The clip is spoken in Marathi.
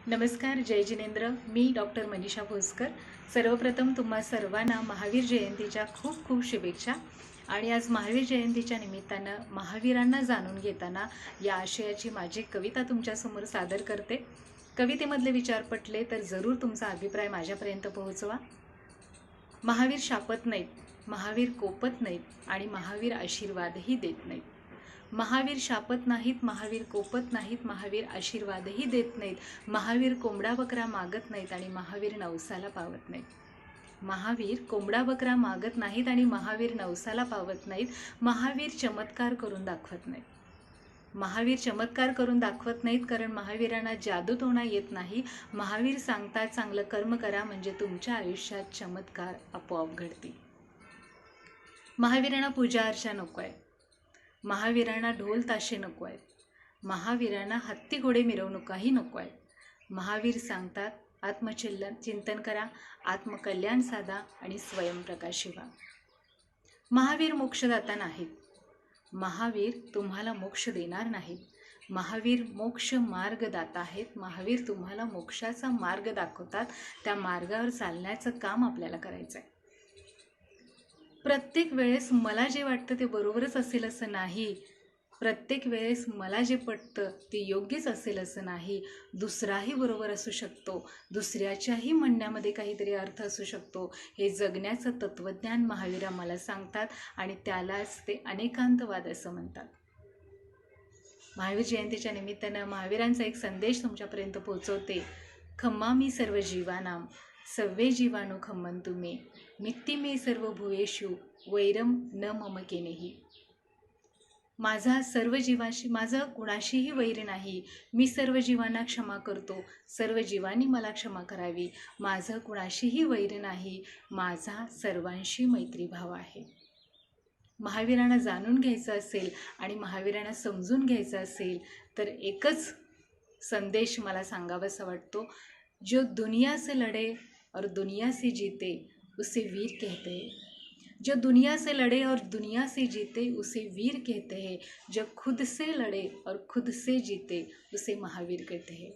नमस्कार, जय जिनेंद्र. मी डॉक्टर मनीषा भोसकर. सर्वप्रथम तुम्हा सर्वांना महावीर जयंतीच्या खूप खूप शुभेच्छा. आणि आज महावीर जयंतीच्या निमित्तानं महावीरांना जाणून घेताना या आशयाची माझी कविता तुमच्यासमोर सादर करते. कवितेमधले विचार पटले तर जरूर तुमचा अभिप्राय माझ्यापर्यंत पोहोचवा. महावीर शापत नाहीत, महावीर कोपत नाहीत आणि महावीर आशीर्वादही देत नाहीत. महावीर शापत नाहीत, महावीर कोपत नाहीत, महावीर आशीर्वादही देत नाहीत. महावीर कोंबडा बकरा मागत नाहीत आणि महावीर नवसाला पावत नाहीत. महावीर कोंबडा बकरा मागत नाहीत आणि महावीर नवसाला पावत नाहीत. महावीर चमत्कार करून दाखवत नाहीत. महावीर चमत्कार करून दाखवत नाहीत कारण महावीरांना जादूटोणा येत नाही. महावीर सांगतात चांगलं कर्म करा म्हणजे तुमच्या आयुष्यात चमत्कार आपोआप घडतील. महावीरांना पूजा अर्चा नको आहे. महावीरांना ढोल ताशे नको आहेत. महावीरांना हत्ती घोडे मिरवणुकाही नको आहेत. महावीर सांगतात चिंतन करा, आत्मकल्याण साधा आणि स्वयंप्रकाशी व्हा. महावीर मोक्षदाता नाहीत. महावीर तुम्हाला मोक्ष देणार नाहीत. महावीर मोक्ष मार्गदाता आहेत. महावीर तुम्हाला मोक्षाचा मार्ग दाखवतात. त्या मार्गावर चालण्याचं काम आपल्याला करायचं आहे. प्रत्येक वेळेस मला जे वाटतं ते बरोबरच असेल असं नाही. प्रत्येक वेळेस मला जे पटतं ते योग्यच असेल असं नाही. दुसराही बरोबर असू शकतो. दुसऱ्याच्याही म्हणण्यामध्ये काहीतरी अर्थ असू शकतो. हे जगण्याचं तत्त्वज्ञान महावीर आम्हाला सांगतात आणि त्यालाच ते अनेकांतवाद असं म्हणतात. महावीर जयंतीच्या निमित्तानं महावीरांचा एक संदेश तुमच्यापर्यंत पोहोचवते. खम्मा मी सर्व जीवानाम सव्वे जीवाणू खम्मंतु मे नित्य मे सर्व भुवेषु वैरम न मम केनेही. माझं कुणाशीही वैर नाही. मी सर्व जीवांना क्षमा करतो. सर्व जीवांनी मला क्षमा करावी. माझं कुणाशीही वैर नाही. माझा सर्वांशी मैत्रीभाव आहे. महावीरांना जाणून घ्यायचं असेल आणि महावीरांना समजून घ्यायचं असेल तर एकच संदेश मला सांगावासा वाटतो. जो दुनिया से लढे और दुनिया से जीते उसे वीर कहते हैं. जो दुनिया से लड़े और दुनिया से जीते उसे वीर कहते हैं. जो खुद से लड़े और खुद से जीते उसे महावीर कहते हैं.